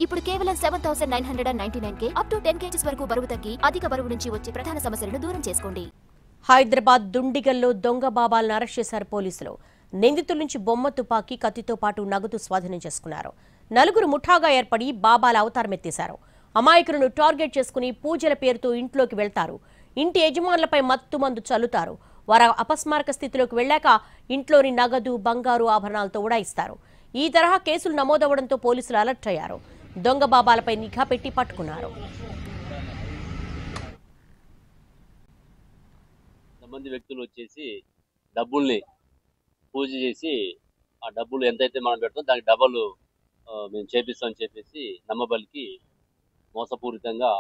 ఇప్పుడు కేవలం 7,999కే up to 10 kgs వరకు బరువు తగ్గి అధిక బరువు నుంచి వచ్చే ప్రధాన సమస్యలను దూరం చేసుకోండి. హైదరాబాద్ దుండిగల్లో దొంగ బాబాలను అరెస్ట్ చేశారు పోలీసులు. నిందితుల నుంచి బొమ్మ తుపాకీ, కత్తితో పాటు నగదు స్వాధీనం చేసుకున్నారు. నలుగురు ముఠాగా ఏర్పడి బాబాల అవతారమెత్తేశారు. అమాయకులను టార్గెట్ చేసుకుని పూజల పేరుతో ఇంట్లోకి వెళ్తారు. ఇంటి యజమానులపై మత్తుమందు చల్లుతారు. వారు అపస్మారక స్థితిలోకి వెళ్లాక ఇంట్లోని నగదు, బంగారు ఆభరణాలతో ఉడాయిస్తారు. ఈ తరహా కేసులు నమోదవడంతో పోలీసులు అలర్ట్ అయ్యారు. దొంగ బాబాలపై నిఘా పెట్టి పట్టుకున్నారు. కొంతమంది వ్యక్తులు వచ్చేసి డబ్బుల్ని పూజ చేసి ఆ డబ్బులు ఎంతైతే మనం పెడతాం దానికి డబల్ మేము చేపిస్తామని చెప్పేసి నమ్మబలికి మోసపూరితంగా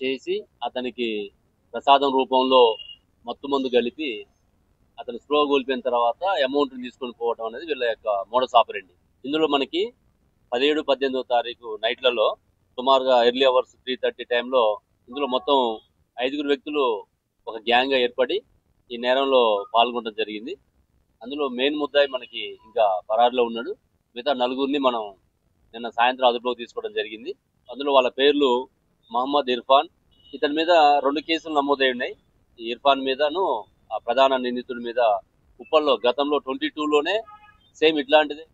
చేసి అతనికి ప్రసాదం రూపంలో మత్తు మందు కలిపి అతను స్లో కోల్పోయిన తర్వాత అమౌంట్ని తీసుకొని పోవడం అనేది వీళ్ళ యొక్క మోడస్ ఆపరెండి. ఇందులో మనకి 17, 18వ తారీఖు నైట్లలో సుమారుగా ఎర్లీ అవర్స్ 3:30 టైంలో ఇందులో మొత్తం 5 వ్యక్తులు ఒక గ్యాంగ్గా ఏర్పడి ఈ నేరంలో పాల్గొనడం జరిగింది. అందులో మెయిన్ ముద్దాయి మనకి ఇంకా పరారులో ఉన్నాడు. మిగతా 4 మనం నిన్న సాయంత్రం అదుపులోకి తీసుకోవడం జరిగింది. అందులో వాళ్ళ పేర్లు మహమ్మద్ ఇర్ఫాన్. ఇతని మీద 2 కేసులు నమోదై ఉన్నాయి. ఈ ఇర్ఫాన్ మీదను ఆ ప్రధాన నిందితుడి మీద ఉప్పల్లో గతంలో 22లోనే సేమ్ ఇట్లాంటిది